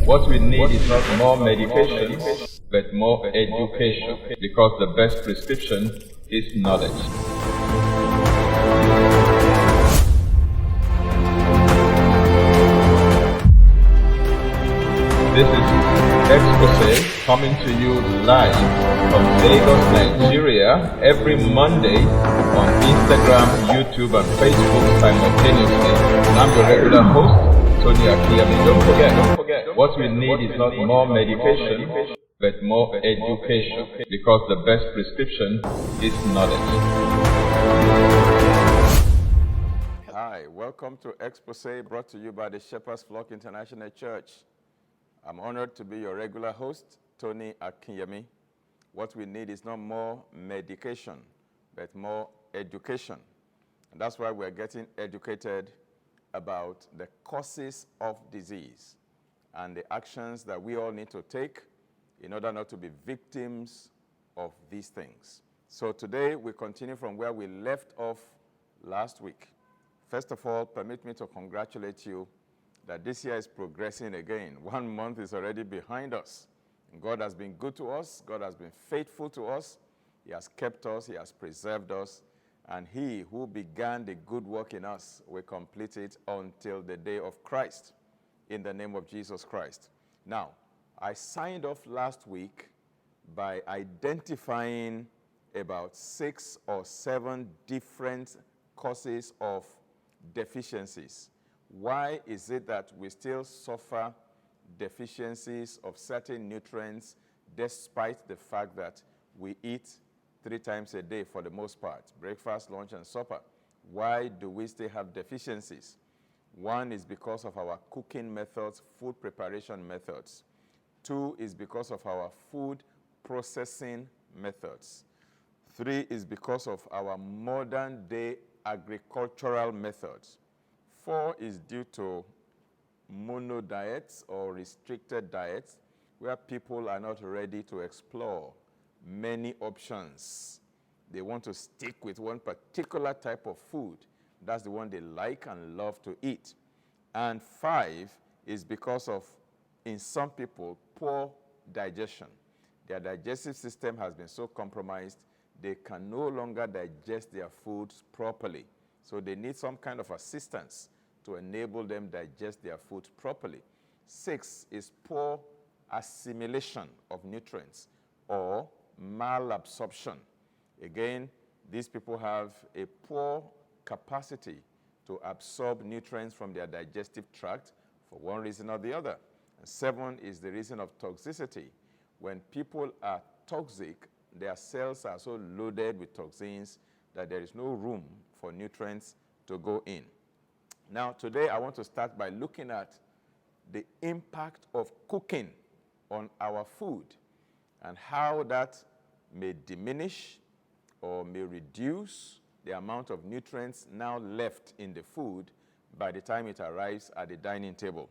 What we need is not more medication, but more education, because the best prescription is knowledge. This is Exposé coming to you live from Lagos, Nigeria, every Monday on Instagram, YouTube, and Facebook simultaneously. And I'm your regular host, Akinyemi. Don't forget, what we need is not more medication, but more education, because the best prescription is knowledge. Hi, welcome to Exposé, brought to you by the Shepherd's Flock International Church. I'm honored to be your regular host, Tony Akinyemi. What we need is not more medication, but more education. And that's why we're getting educated about the causes of disease and the actions that we all need to take in order not to be victims of these things. So today we continue from where we left off last week. First of all, permit me to congratulate you that this year is progressing again. 1 month is already behind us. God has been good to us. God has been faithful to us. He has kept us. He has preserved us. And he who began the good work in us will complete it until the day of Christ, in the name of Jesus Christ. Now, I signed off last week by identifying about 6 or 7 different causes of deficiencies. Why is it that we still suffer deficiencies of certain nutrients despite the fact that we eat 3 times a day for the most part, breakfast, lunch, and supper? Why do we still have deficiencies? 1 is because of our cooking methods, food preparation methods. 2 is because of our food processing methods. 3 is because of our modern day agricultural methods. 4 is due to mono diets or restricted diets, where people are not ready to explore many options. They want to stick with one particular type of food. That's the one they like and love to eat. And 5 is because of, in some people, poor digestion. Their digestive system has been so compromised, they can no longer digest their foods properly. So they need some kind of assistance to enable them digest their food properly. 6 is poor assimilation of nutrients or malabsorption. Again, these people have a poor capacity to absorb nutrients from their digestive tract for one reason or the other. And 7 is the reason of toxicity. When people are toxic, their cells are so loaded with toxins that there is no room for nutrients to go in. Now, today I want to start by looking at the impact of cooking on our food and how that may diminish or may reduce the amount of nutrients now left in the food by the time it arrives at the dining table.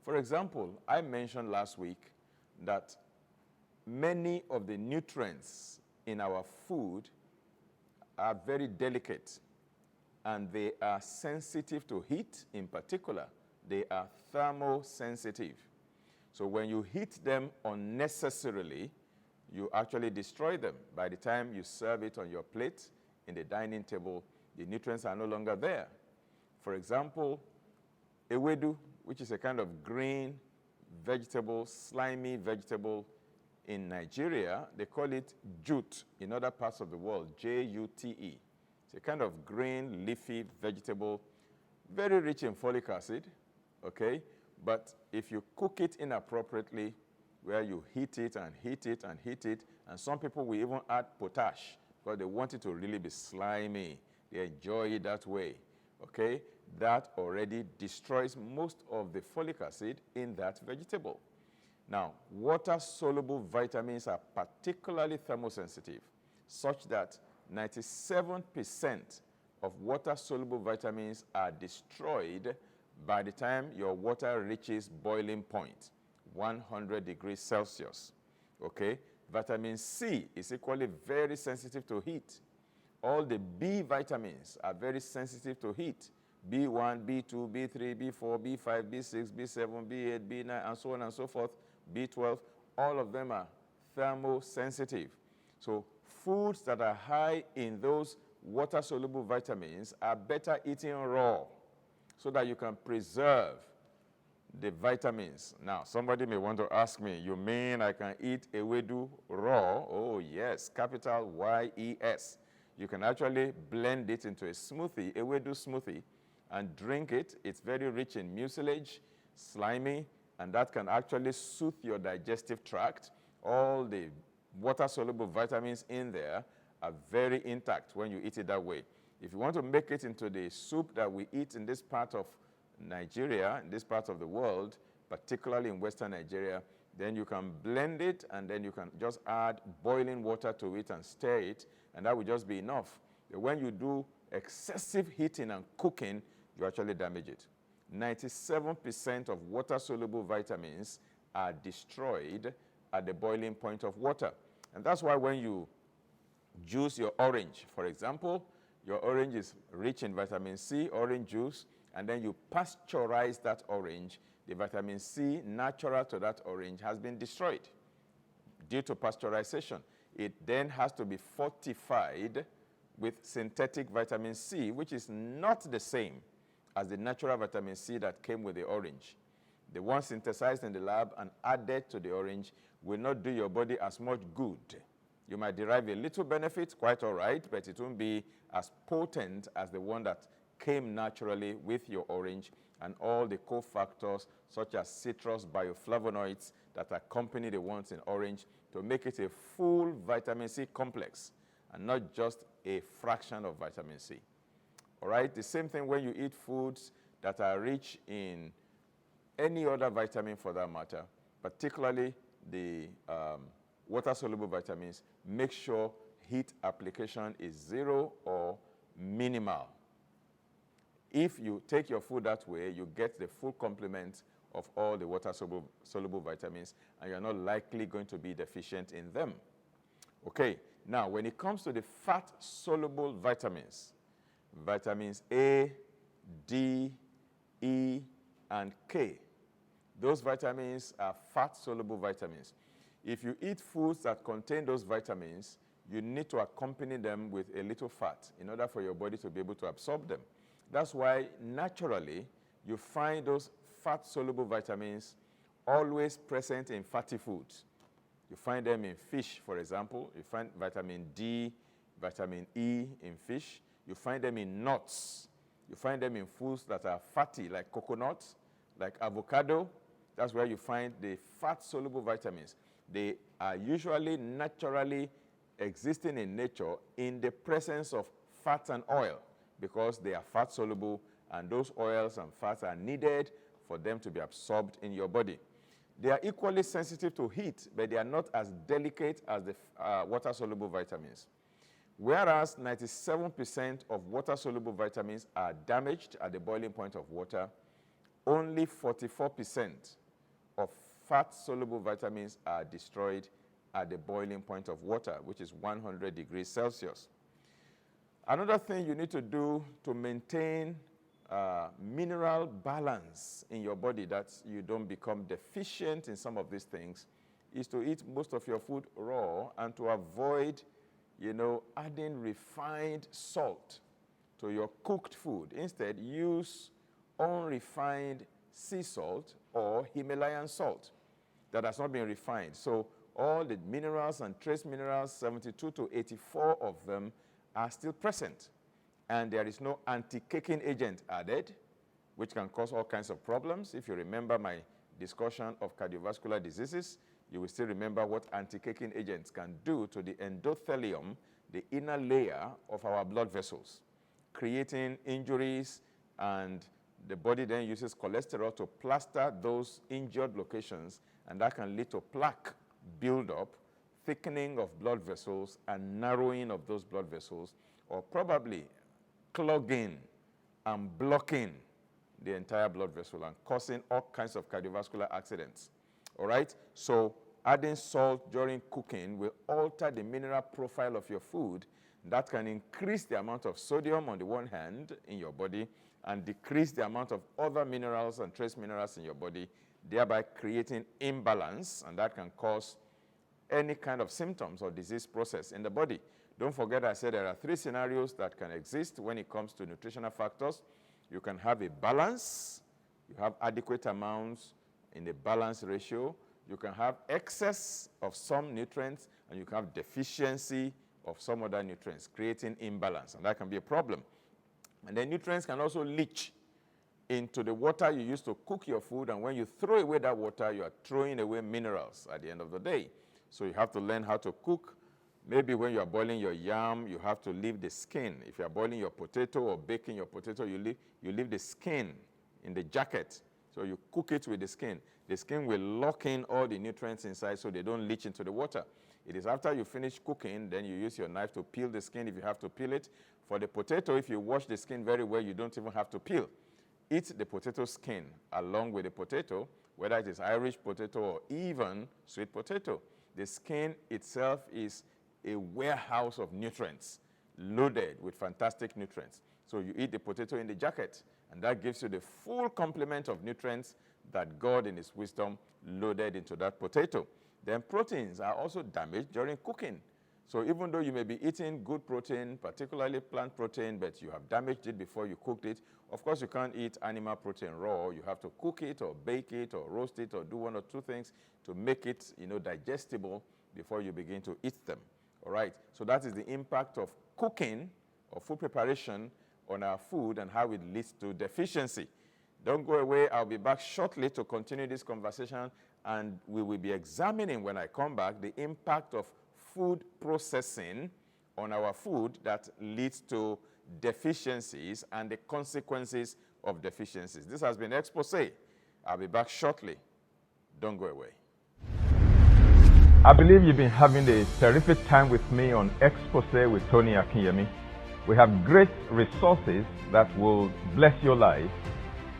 For example, I mentioned last week that many of the nutrients in our food are very delicate, and they are sensitive to heat. In particular, they are thermosensitive. So when you heat them unnecessarily, you actually destroy them. By the time you serve it on your plate in the dining table, the nutrients are no longer there. For example, ewedu, which is a kind of green vegetable, slimy vegetable in Nigeria, they call it jute in other parts of the world, J-U-T-E. It's a kind of green, leafy vegetable, very rich in folic acid, okay? But if you cook it inappropriately, where you heat it and heat it and heat it, and some people will even add potash because they want it to really be slimy. They enjoy it that way, okay? That already destroys most of the folic acid in that vegetable. Now, water-soluble vitamins are particularly thermosensitive, such that 97% of water-soluble vitamins are destroyed by the time your water reaches boiling point, 100 degrees Celsius, okay? Vitamin C is equally very sensitive to heat. All the B vitamins are very sensitive to heat. B1, B2, B3, B4, B5, B6, B7, B8, B9, and so on and so forth, B12, all of them are thermosensitive. So foods that are high in those water-soluble vitamins are better eaten raw so that you can preserve the vitamins. Now, somebody may want to ask me, you mean I can eat ewedu raw? Oh, yes, capital Y-E-S. You can actually blend it into a smoothie, ewedu smoothie, and drink it. It's very rich in mucilage, slimy, and that can actually soothe your digestive tract. All the water-soluble vitamins in there are very intact when you eat it that way. If you want to make it into the soup that we eat in this part of Nigeria, in this part of the world, particularly in Western Nigeria, then you can blend it and then you can just add boiling water to it and stir it, and that will just be enough. But when you do excessive heating and cooking, you actually damage it. 97% of water-soluble vitamins are destroyed at the boiling point of water. And that's why when you juice your orange, for example, your orange is rich in vitamin C, orange juice, and then you pasteurize that orange, the vitamin C natural to that orange has been destroyed due to pasteurization. It then has to be fortified with synthetic vitamin C, which is not the same as the natural vitamin C that came with the orange. The one synthesized in the lab and added to the orange will not do your body as much good. You might derive a little benefit, quite all right, but it won't be as potent as the one that came naturally with your orange and all the cofactors such as citrus bioflavonoids that accompany the ones in orange to make it a full vitamin C complex and not just a fraction of vitamin C. All right, the same thing when you eat foods that are rich in any other vitamin for that matter, particularly the water-soluble vitamins, make sure heat application is 0 or minimal. If you take your food that way, you get the full complement of all the water-soluble vitamins, and you're not likely going to be deficient in them. Okay, now when it comes to the fat-soluble vitamins, vitamins A, D, E, and K, those vitamins are fat-soluble vitamins. If you eat foods that contain those vitamins, you need to accompany them with a little fat in order for your body to be able to absorb them. That's why naturally you find those fat-soluble vitamins always present in fatty foods. You find them in fish, for example. You find vitamin D, vitamin E in fish. You find them in nuts. You find them in foods that are fatty, like coconut, like avocado. That's where you find the fat-soluble vitamins. They are usually naturally existing in nature in the presence of fat and oil because they are fat-soluble, and those oils and fats are needed for them to be absorbed in your body. They are equally sensitive to heat, but they are not as delicate as the water-soluble vitamins. Whereas 97% of water-soluble vitamins are damaged at the boiling point of water, only 44% of fat-soluble vitamins are destroyed at the boiling point of water, which is 100 degrees Celsius. Another thing you need to do to maintain mineral balance in your body, that you don't become deficient in some of these things, is to eat most of your food raw and to avoid, adding refined salt to your cooked food. Instead, use unrefined sea salt or Himalayan salt that has not been refined. So all the minerals and trace minerals, 72 to 84 of them, are still present. And there is no anti-caking agent added, which can cause all kinds of problems. If you remember my discussion of cardiovascular diseases, you will still remember what anti-caking agents can do to the endothelium, the inner layer of our blood vessels, creating injuries, and the body then uses cholesterol to plaster those injured locations, and that can lead to plaque buildup, thickening of blood vessels, and narrowing of those blood vessels, or probably clogging and blocking the entire blood vessel and causing all kinds of cardiovascular accidents. All right? So adding salt during cooking will alter the mineral profile of your food. That can increase the amount of sodium on the one hand in your body and decrease the amount of other minerals and trace minerals in your body, thereby creating imbalance, and that can cause any kind of symptoms or disease process in the body. Don't forget I said there are 3 scenarios that can exist when it comes to nutritional factors. You can have a balance, you have adequate amounts in a balanced ratio, you can have excess of some nutrients, and you can have deficiency of some other nutrients, creating imbalance, and that can be a problem. And then nutrients can also leach into the water you use to cook your food, and when you throw away that water, you are throwing away minerals at the end of the day. So you have to learn how to cook. Maybe when you are boiling your yam, you have to leave the skin. If you are boiling your potato or baking your potato, you leave the skin in the jacket. So you cook it with the skin. The skin will lock in all the nutrients inside so they don't leach into the water. It is after you finish cooking, then you use your knife to peel the skin if you have to peel it. For the potato, if you wash the skin very well, you don't even have to peel. Eat the potato skin along with the potato, whether it is Irish potato or even sweet potato. The skin itself is a warehouse of nutrients, loaded with fantastic nutrients. So you eat the potato in the jacket, and that gives you the full complement of nutrients that God in his wisdom loaded into that potato. Then proteins are also damaged during cooking. So even though you may be eating good protein, particularly plant protein, but you have damaged it before you cooked it, of course you can't eat animal protein raw. You have to cook it or bake it or roast it or do 1 or 2 things to make it, digestible before you begin to eat them. All right, so that is the impact of cooking or food preparation on our food and how it leads to deficiency. Don't go away. I'll be back shortly to continue this conversation, and we will be examining, when I come back, the impact of food processing on our food that leads to deficiencies and the consequences of deficiencies. This has been Exposé. I'll be back shortly. Don't go away. I believe you've been having a terrific time with me on Exposé with Tony Akinyemi. We have great resources that will bless your life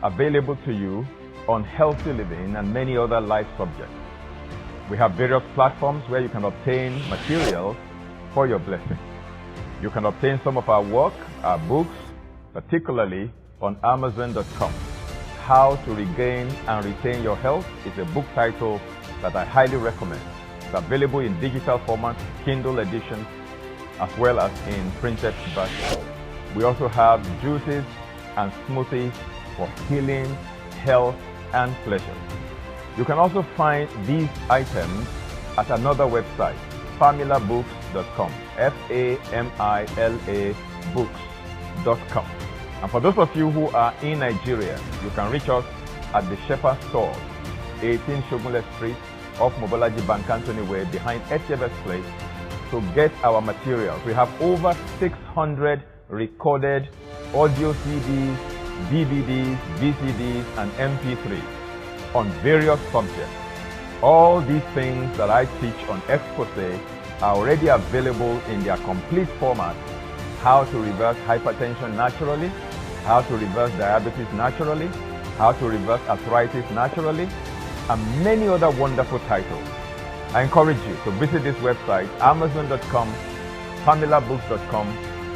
available to you on healthy living and many other life subjects. We have various platforms where you can obtain materials for your blessing. You can obtain some of our work, our books, particularly on Amazon.com. How to Regain and Retain Your Health is a book title that I highly recommend. It's available in digital format, Kindle edition, as well as in printed version. We also have juices and smoothies for healing, health, and pleasure. You can also find these items at another website, familabooks.com, F-A-M-I-L-A books.com. And for those of you who are in Nigeria, you can reach us at the Shepherd Store, 18 Shogunle Street, off Mobolaji Bank Anthony Way, behind SFS Place, to get our materials. We have over 600 recorded audio CDs, DVDs, VCDs, and MP3s on various subjects. All these things that I teach on Exposé are already available in their complete format. How to reverse hypertension naturally, how to reverse diabetes naturally, how to reverse arthritis naturally, and many other wonderful titles. I encourage you to visit this website, Amazon.com, familabooks.com,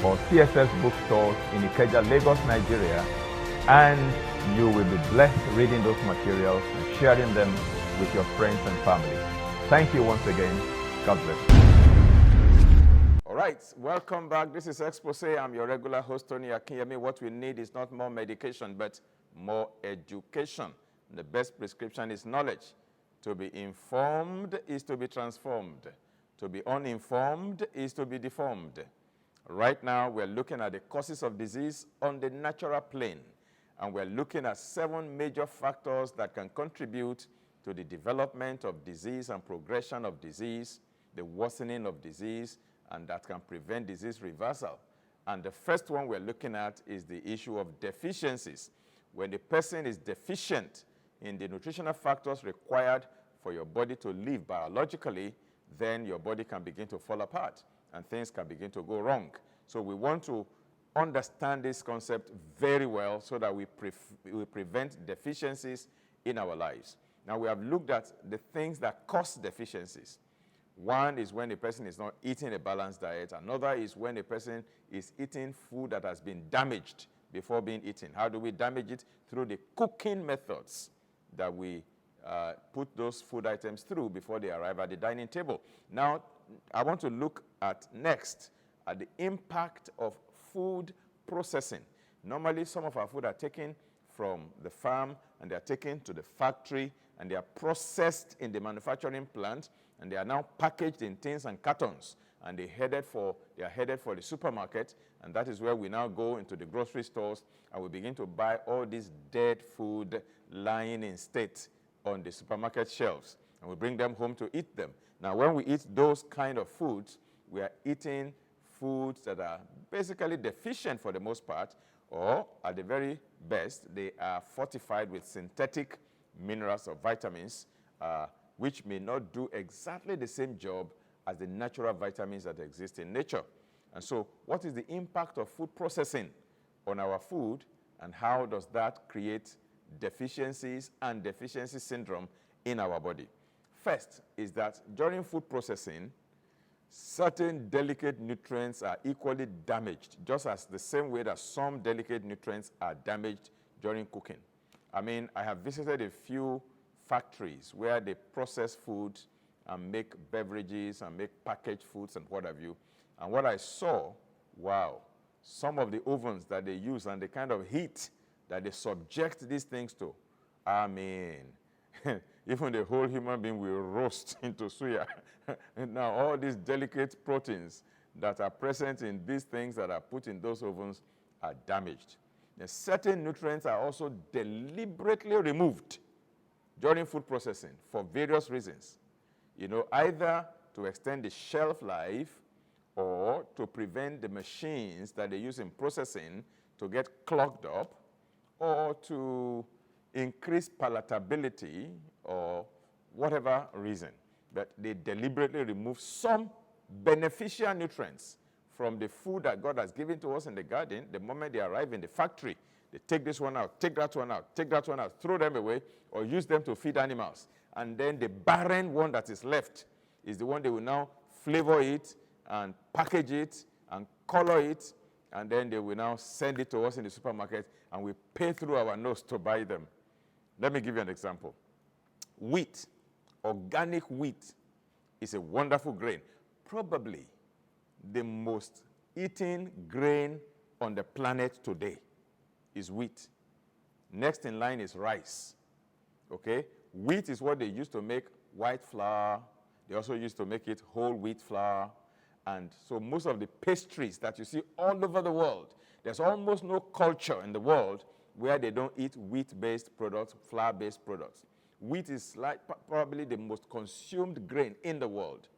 or TSF bookstores in Ikeja, Lagos, Nigeria, and you will be blessed reading those materials and sharing them with your friends and family. Thank you once again. God bless you. All right, welcome back. This is Exposé. I'm your regular host, Tony Akinyemi. What we need is not more medication, but more education. The best prescription is knowledge. To be informed is to be transformed. To be uninformed is to be deformed. Right now, we're looking at the causes of disease on the natural plane, and we're looking at 7 major factors that can contribute to the development of disease and progression of disease, the worsening of disease, and that can prevent disease reversal. And the first one we're looking at is the issue of deficiencies. When the person is deficient in the nutritional factors required for your body to live biologically, then your body can begin to fall apart and things can begin to go wrong. So we want to understand this concept very well so that we prevent deficiencies in our lives. Now, we have looked at the things that cause deficiencies. One is when a person is not eating a balanced diet. Another is when a person is eating food that has been damaged before being eaten. How do we damage it? Through the cooking methods that we put those food items through before they arrive at the dining table. Now, I want to look at next at the impact of food processing. Normally, some of our food are taken from the farm and they are taken to the factory and they are processed in the manufacturing plant and they are now packaged in tins and cartons and they are headed for the supermarket, and that is where we now go into the grocery stores and we begin to buy all this dead food lying in state on the supermarket shelves, and we bring them home to eat them. Now, when we eat those kind of foods, we are eating foods that are basically deficient for the most part, or at the very best, they are fortified with synthetic minerals or vitamins, which may not do exactly the same job as the natural vitamins that exist in nature. And so, what is the impact of food processing on our food, and how does that create deficiencies and deficiency syndrome in our body? First is that during food processing, certain delicate nutrients are equally damaged, just as the same way that some delicate nutrients are damaged during cooking. I mean, I have visited a few factories where they process food and make beverages and make packaged foods and what have you. And what I saw, wow, some of the ovens that they use and the kind of heat that they subject these things to, I mean, even the whole human being will roast into suya. And now all these delicate proteins that are present in these things that are put in those ovens are damaged. And certain nutrients are also deliberately removed during food processing for various reasons. You know, either to extend the shelf life or to prevent the machines that they use in processing to get clogged up, or to increase palatability or whatever reason. But they deliberately remove some beneficial nutrients from the food that God has given to us in the garden. The moment they arrive in the factory, they take this one out, take that one out, take that one out, throw them away, or use them to feed animals. And then the barren one that is left is the one they will now flavor it and package it and color it, and then they will now send it to us in the supermarket, and we pay through our nose to buy them. Let me give you an example. Wheat, organic wheat, is a wonderful grain. Probably the most eaten grain on the planet today is wheat. Next in line is rice. Okay? Wheat is what they use to make white flour. They also use to make it whole wheat flour. And so most of the pastries that you see all over the world, there's almost no culture in the world where they don't eat wheat-based products, flour-based products. Wheat is probably the most consumed grain in the world.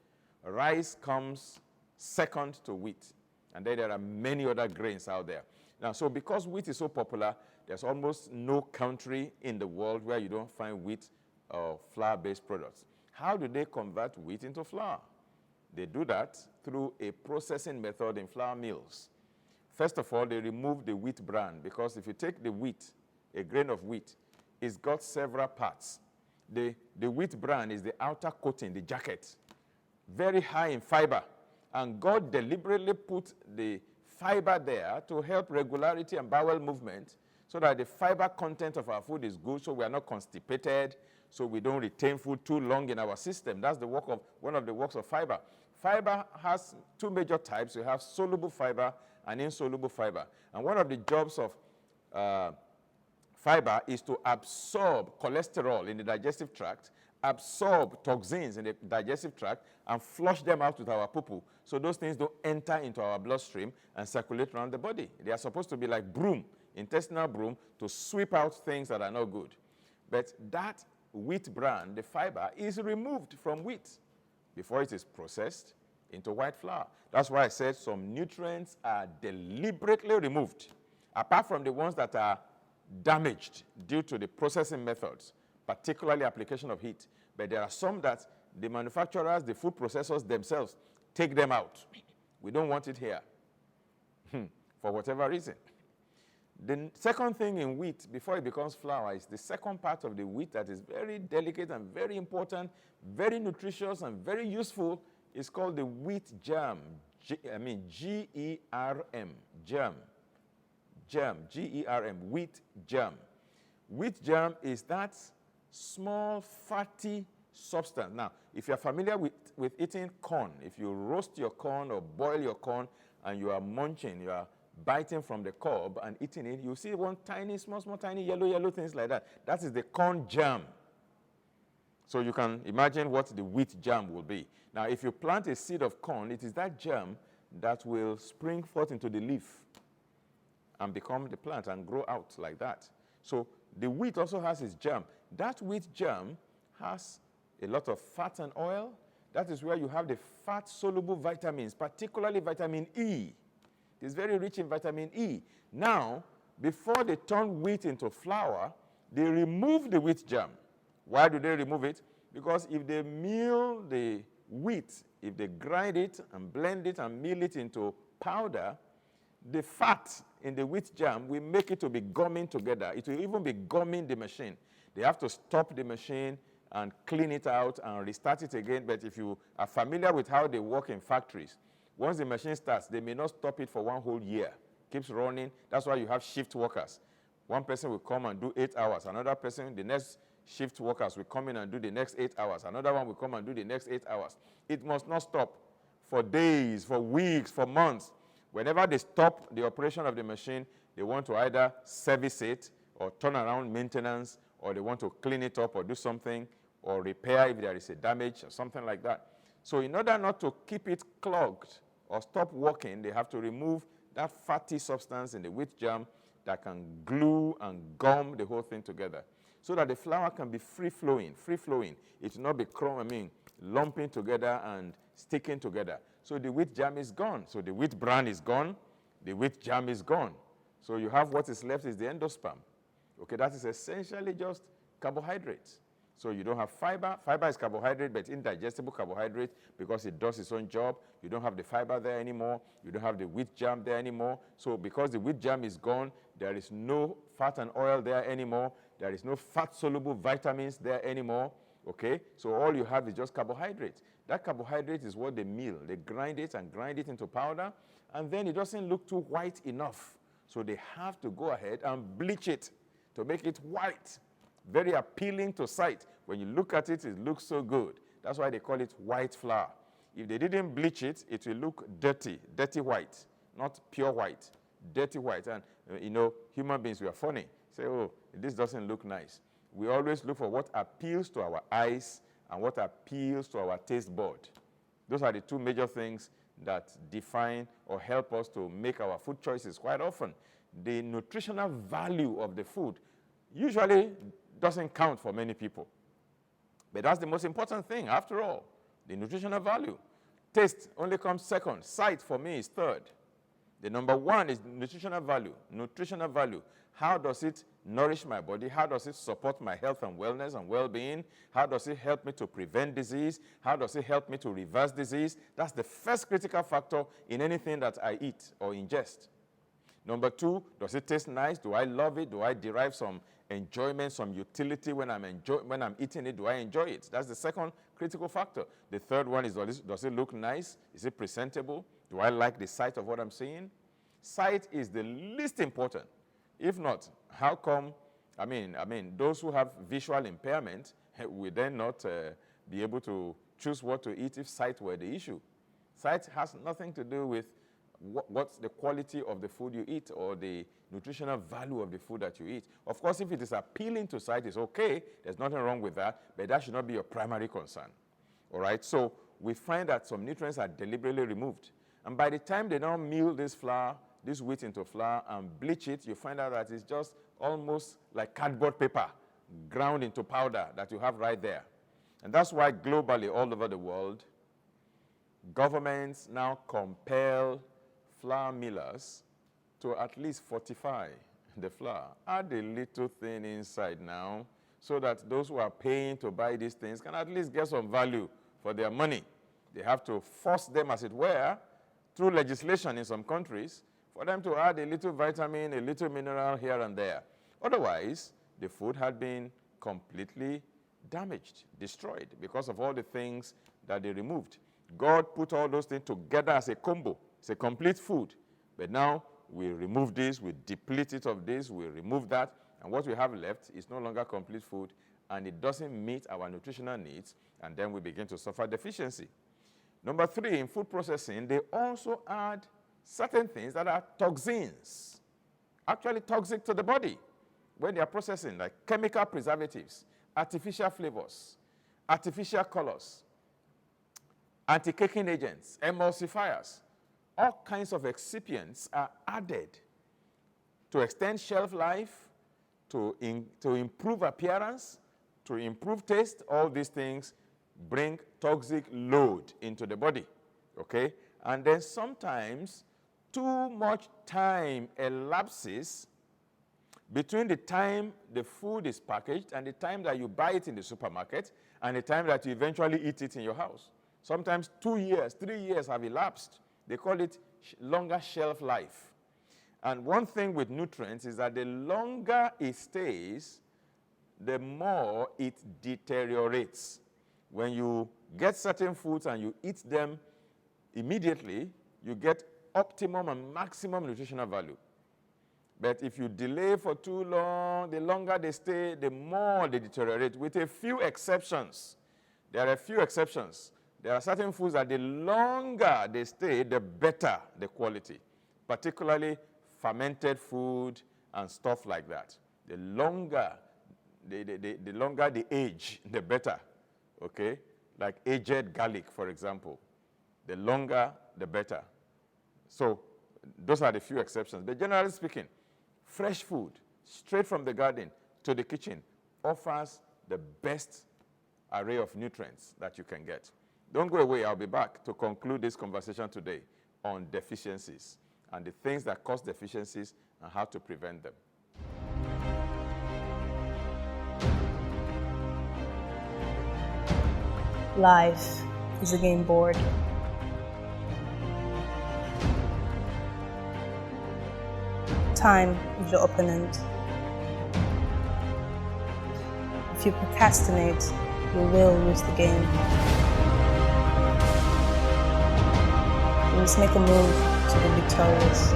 Rice comes second to wheat. And then there are many other grains out there. Now, so because wheat is so popular, there's almost no country in the world where you don't find wheat or flour-based products. How do they convert wheat into flour? They do that through a processing method in flour mills. First of all, they remove the wheat bran, because if you take the wheat, a grain of wheat, it's got several parts. The wheat bran is the outer coating, the jacket, very high in fiber. And God deliberately put the fiber there to help regularity and bowel movement, so that the fiber content of our food is good, so we are not constipated, so we don't retain food too long in our system. That's the work of one of the works of fiber. Fiber has two major types. You have soluble fiber and insoluble fiber. And one of the jobs of fiber is to absorb cholesterol in the digestive tract, absorb toxins in the digestive tract, and flush them out with our poo-poo, so those things don't enter into our bloodstream and circulate around the body. They are supposed to be like broom, intestinal broom, to sweep out things that are not good. But that wheat bran, the fiber, is removed from wheat before it is processed into white flour. That's why I said some nutrients are deliberately removed, apart from the ones that are damaged due to the processing methods, particularly application of heat. But there are some that the manufacturers, the food processors themselves, take them out. We don't want it here, for whatever reason. The second thing in wheat, before it becomes flour, is the second part of the wheat that is very delicate and very important, very nutritious and very useful, is called the wheat germ. G-E-R-M, germ. germ, G-E-R-M, wheat germ. Wheat germ is that small fatty substance. Now, if you're familiar with eating corn, if you roast your corn or boil your corn and you are munching, you are biting from the cob and eating it, you see one tiny, small, tiny yellow things like that. That is the corn germ. So you can imagine what the wheat germ will be. Now, if you plant a seed of corn, it is that germ that will spring forth into the leaf and become the plant and grow out like that. So the wheat also has its germ. That wheat germ has a lot of fat and oil. That is where you have the fat-soluble vitamins, particularly vitamin E. It is very rich in vitamin E. Now, before they turn wheat into flour, they remove the wheat germ. Why do they remove it? Because if they mill the wheat, if they grind it and blend it and mill it into powder, the fat in the wheat germ will make it to be gumming together. It will even be gumming the machine. They have to stop the machine and clean it out and restart it again. But if you are familiar with how they work in factories, once the machine starts, they may not stop it for one whole year. Keeps running. That's why you have shift workers. One person will come and do 8 hours. Another person, the next shift workers will come in and do the next 8 hours. Another one will come and do the next 8 hours. It must not stop for days, for weeks, for months. Whenever they stop the operation of the machine, they want to either service it or turn around maintenance, or they want to clean it up or do something or repair if there is a damage or something like that. So in order not to keep it clogged or stop working, they have to remove that fatty substance in the wheat germ that can glue and gum the whole thing together, so that the flour can be free-flowing. It will not be lumping together and sticking together. So the wheat germ is gone. So the wheat bran is gone. The wheat germ is gone. So you have what is left is the endosperm. Okay, that is essentially just carbohydrates. So you don't have fiber. Fiber is carbohydrate, but indigestible carbohydrate because it does its own job. You don't have the fiber there anymore. You don't have the wheat germ there anymore. So because the wheat germ is gone, there is no fat and oil there anymore. There is no fat-soluble vitamins there anymore. Okay, so all you have is just carbohydrate. That carbohydrate is what they mill. They grind it and grind it into powder, and then it doesn't look too white enough. So they have to go ahead and bleach it to make it white. Very appealing to sight. When you look at it, it looks so good. That's why they call it white flour. If they didn't bleach it, it will look dirty white, not pure white, dirty white. And human beings, we are funny. Say, oh, this doesn't look nice. We always look for what appeals to our eyes and what appeals to our taste bud. Those are the two major things that define or help us to make our food choices quite often. The nutritional value of the food usually doesn't count for many people. But that's the most important thing, after all, the nutritional value. Taste only comes second. Sight, for me, is third. The number one is nutritional value. Nutritional value. How does it nourish my body? How does it support my health and wellness and well-being? How does it help me to prevent disease? How does it help me to reverse disease? That's the first critical factor in anything that I eat or ingest. Number two, does it taste nice? Do I love it? Do I derive some enjoyment, some utility when I'm eating it? Do I enjoy it? That's the second critical factor. The third one is, does it look nice? Is it presentable? Do I like the sight of what I'm seeing? Sight is the least important. If not, how come, those who have visual impairment will then not be able to choose what to eat if sight were the issue? Sight has nothing to do with what's the quality of the food you eat or the nutritional value of the food that you eat. Of course, if it is appealing to sight, it's okay. There's nothing wrong with that, but that should not be your primary concern. All right? So we find that some nutrients are deliberately removed. And by the time they now mill this wheat into flour and bleach it, you find out that it's just almost like cardboard paper ground into powder that you have right there. And that's why globally, all over the world, governments now compel flour millers to at least fortify the flour. Add a little thing inside now so that those who are paying to buy these things can at least get some value for their money. They have to force them, as it were, through legislation in some countries, for them to add a little vitamin, a little mineral here and there. Otherwise, the food had been completely damaged, destroyed, because of all the things that they removed. God put all those things together as a combo. It's a complete food. But now we remove this, we deplete it of this, we remove that, and what we have left is no longer complete food, and it doesn't meet our nutritional needs, and then we begin to suffer deficiency. Number 3, in food processing, they also add certain things that are toxins, actually toxic to the body when they are processing, like chemical preservatives, artificial flavors, artificial colors, anti-caking agents, emulsifiers. All kinds of excipients are added to extend shelf life, to improve appearance, to improve taste. All these things bring toxic load into the body, okay? And then sometimes too much time elapses between the time the food is packaged and the time that you buy it in the supermarket and the time that you eventually eat it in your house. Sometimes 2 years, 3 years have elapsed. They call it longer shelf life. And one thing with nutrients is that the longer it stays, the more it deteriorates. When you get certain foods and you eat them immediately, you get optimum and maximum nutritional value. But if you delay for too long, the longer they stay, the more they deteriorate, with a few exceptions. There are a few exceptions. There are certain foods that the longer they stay, the better the quality, particularly fermented food and stuff like that. The longer the age, the better, okay? Like aged garlic, for example. The longer, the better. So those are the few exceptions. But generally speaking, fresh food, straight from the garden to the kitchen, offers the best array of nutrients that you can get. Don't go away. I'll be back to conclude this conversation today on deficiencies and the things that cause deficiencies and how to prevent them. Life is a game board. Time is your opponent. If you procrastinate, you will lose the game. You must make a move to be victorious.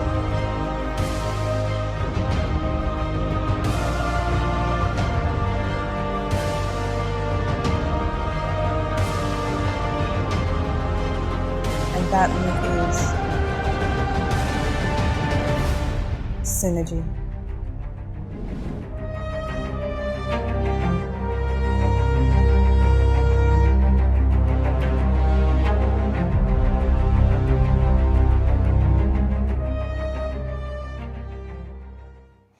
And that move is synergy.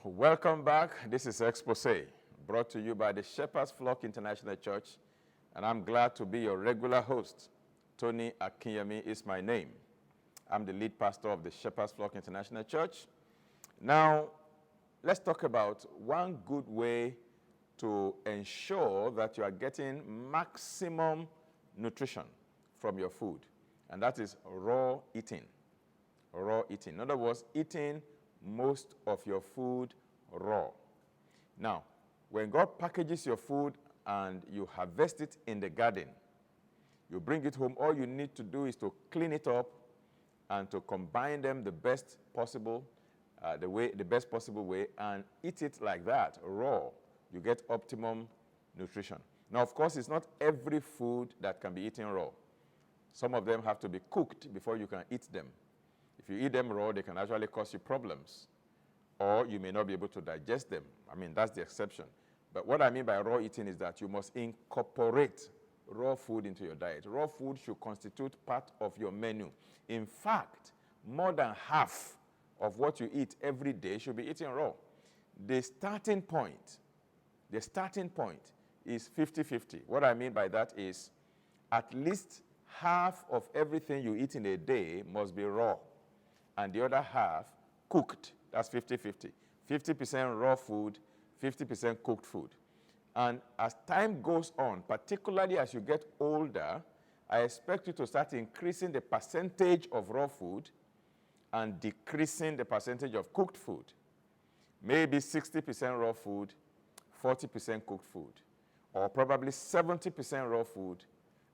Welcome back. This is Exposé, brought to you by the Shepherd's Flock International Church, and I'm glad to be your regular host. Tony Akinyemi is my name. I'm the lead pastor of the Shepherd's Flock International Church. Now, let's talk about one good way to ensure that you are getting maximum nutrition from your food, and that is raw eating. Raw eating. In other words, eating most of your food raw. Now, when God packages your food and you harvest it in the garden, you bring it home, all you need to do is to clean it up and to combine them the best possible way, and eat it like that, raw. You get optimum nutrition. Now, of course, it's not every food that can be eaten raw. Some of them have to be cooked before you can eat them. If you eat them raw, they can actually cause you problems, or you may not be able to digest them. I mean, that's the exception. But what I mean by raw eating is that you must incorporate raw food into your diet. Raw food should constitute part of your menu. In fact, more than half of what you eat every day should be eaten raw. The starting point is 50-50. What I mean by that is at least half of everything you eat in a day must be raw, and the other half cooked. That's 50-50. 50% raw food, 50% cooked food. And as time goes on, particularly as you get older, I expect you to start increasing the percentage of raw food and decreasing the percentage of cooked food. Maybe 60% raw food, 40% cooked food, or probably 70% raw food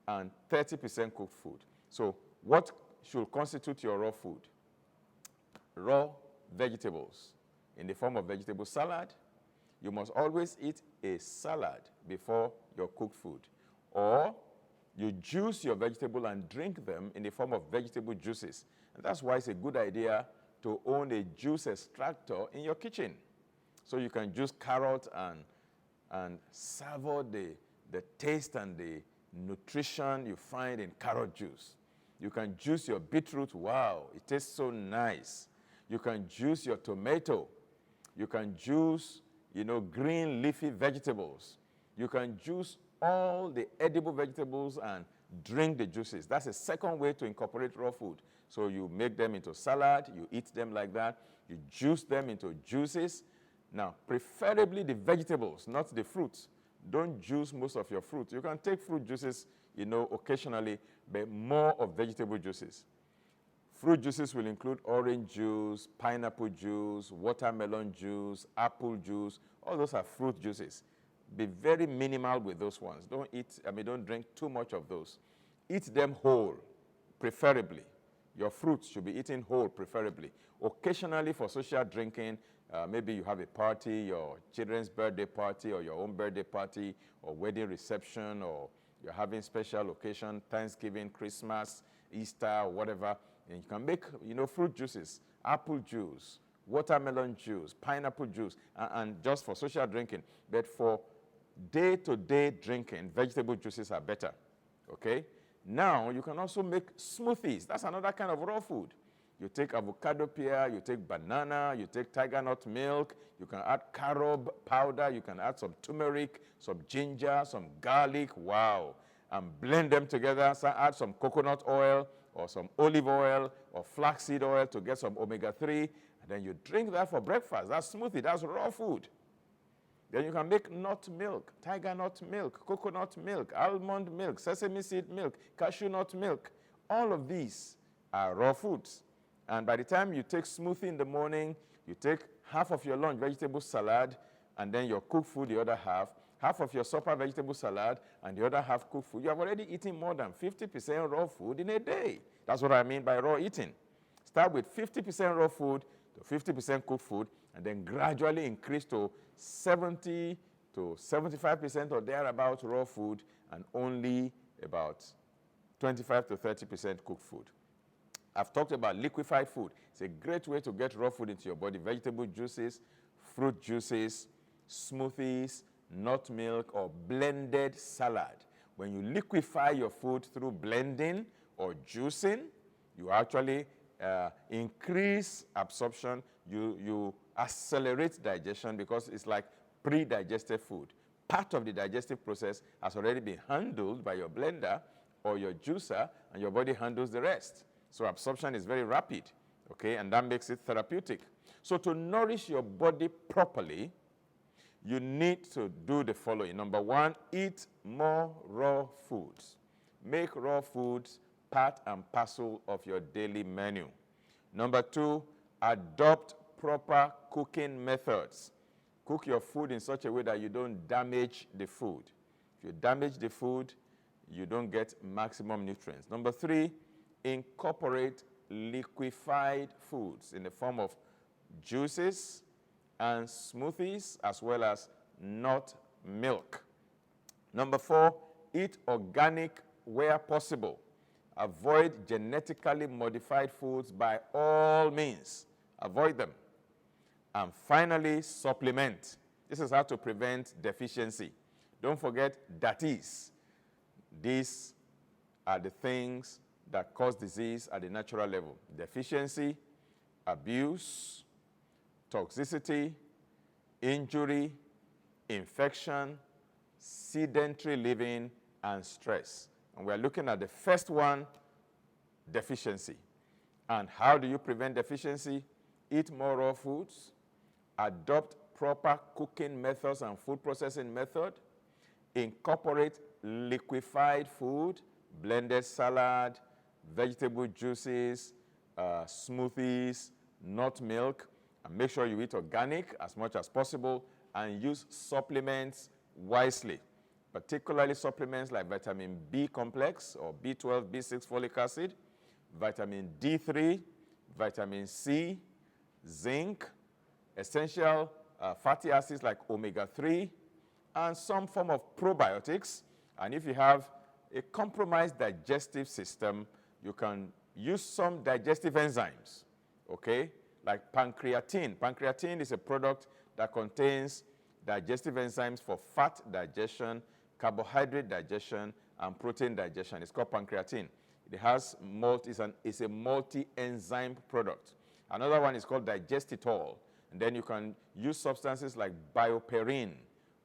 and 30% cooked food. So what should constitute your raw food? Raw vegetables in the form of vegetable salad. You must always eat a salad before your cooked food. Or you juice your vegetable and drink them in the form of vegetable juices. And that's why it's a good idea to own a juice extractor in your kitchen. So you can juice carrot and savor the taste and the nutrition you find in carrot juice. You can juice your beetroot. Wow, it tastes so nice. You can juice your tomato. You can juice, green leafy vegetables. You can juice all the edible vegetables and drink the juices. That's a second way to incorporate raw food. So you make them into salad, you eat them like that, you juice them into juices. Now, preferably the vegetables, not the fruits. Don't juice most of your fruit. You can take fruit juices, occasionally, but more of vegetable juices. Fruit juices will include orange juice, pineapple juice, watermelon juice, apple juice. All those are fruit juices. Be very minimal with those ones. Don't drink too much of those. Eat them whole, preferably. Your fruits should be eaten whole, preferably. Occasionally for social drinking, maybe you have a party, your children's birthday party, or your own birthday party, or wedding reception, or you're having special occasion, Thanksgiving, Christmas, Easter, or whatever. And you can make, fruit juices, apple juice, watermelon juice, pineapple juice, and just for social drinking. But for day-to-day drinking, vegetable juices are better, okay? Now, you can also make smoothies. That's another kind of raw food. You take avocado pear, you take banana, you take tiger nut milk, you can add carob powder, you can add some turmeric, some ginger, some garlic, wow, and blend them together. So add some coconut oil or some olive oil or flaxseed oil to get some omega-3, and then you drink that for breakfast. That's smoothie, that's raw food. Then you can make nut milk, tiger nut milk, coconut milk, almond milk, sesame seed milk, cashew nut milk. All of these are raw foods. And by the time you take smoothie in the morning, you take half of your lunch vegetable salad, and then your cooked food the other half of your supper vegetable salad, and the other half cooked food. You have already eaten more than 50% raw food in a day. That's what I mean by raw eating. Start with 50% raw food to 50% cooked food, and then gradually increase to 70 to 75% or thereabouts raw food, and only about 25 to 30% cooked food. I've talked about liquefied food. It's a great way to get raw food into your body. Vegetable juices, fruit juices, smoothies, nut milk, or blended salad. When you liquefy your food through blending or juicing, you actually increase absorption. You accelerate digestion because it's like pre-digested food. Part of the digestive process has already been handled by your blender or your juicer, and your body handles the rest. So absorption is very rapid, okay, and that makes it therapeutic. So to nourish your body properly, you need to do the following. Number one, eat more raw foods. Make raw foods part and parcel of your daily menu. Number two, adopt proper cooking methods. Cook your food in such a way that you don't damage the food. If you damage the food, you don't get maximum nutrients. Number three, incorporate liquefied foods in the form of juices and smoothies, as well as nut milk. Number four, eat organic where possible. Avoid genetically modified foods by all means. Avoid them. And finally, supplement. This is how to prevent deficiency. Don't forget that is. These are the things that cause disease at the natural level: deficiency, abuse, toxicity, injury, infection, sedentary living, and stress. And we're looking at the first one, deficiency. And how do you prevent deficiency? Eat more raw foods, adopt proper cooking methods and food processing method, incorporate liquefied food, blended salad, vegetable juices, smoothies, nut milk, and make sure you eat organic as much as possible, and use supplements wisely, particularly supplements like vitamin B complex or B12, B6 folic acid, vitamin D3, vitamin C, zinc, essential fatty acids like omega-3, and some form of probiotics. And if you have a compromised digestive system, you can use some digestive enzymes, okay, like pancreatine. Pancreatine is a product that contains digestive enzymes for fat digestion, carbohydrate digestion, and protein digestion. It's called pancreatine. It has it's a multi-enzyme product. Another one is called digestitol. And then you can use substances like bioperine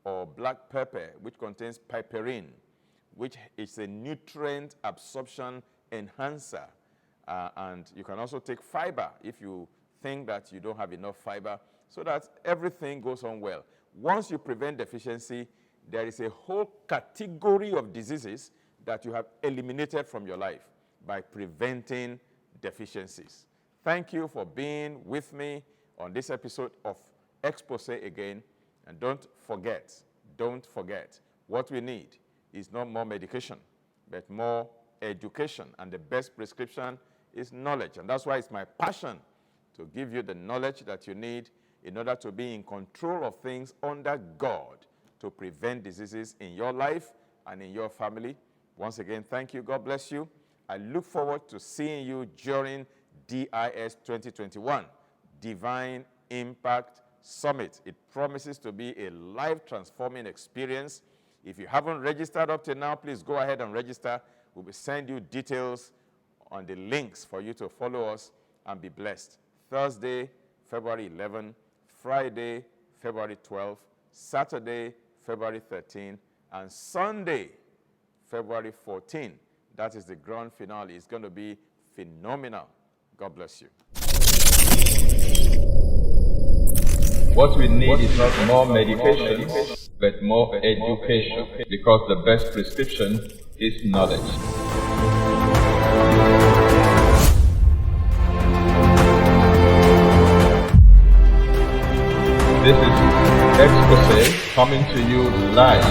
or black pepper, which contains piperine, which is a nutrient absorption enhancer. And you can also take fiber if you think that you don't have enough fiber, so that everything goes on well. Once you prevent deficiency, there is a whole category of diseases that you have eliminated from your life by preventing deficiencies. Thank you for being with me on this episode of Exposé again. And don't forget, what we need is not more medication, but more education. And the best prescription is knowledge. And that's why it's my passion to give you the knowledge that you need in order to be in control of things under God, to prevent diseases in your life and in your family. Once again, thank you. God bless you. I look forward to seeing you during DIS 2021, Divine Impact Summit. It promises to be a life-transforming experience. If you haven't registered up to now, please go ahead and register. We will send you details on the links for you to follow us and be blessed. Thursday, February 11, Friday, February 12, Saturday, February 13, and Sunday, February 14. That is the grand finale. It's going to be phenomenal. God bless you. What we need is not more medication, but more education, because the best prescription is knowledge. This is Exposé coming to you live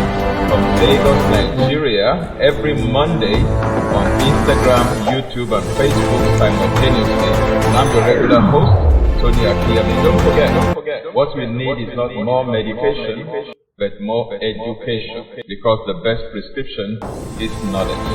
from Lagos, Nigeria, every Monday on Instagram, YouTube, and Facebook simultaneously. And I'm your regular host, Tony Akinyemi. Don't forget, what we need is not more medication, but more education, because the best prescription is knowledge.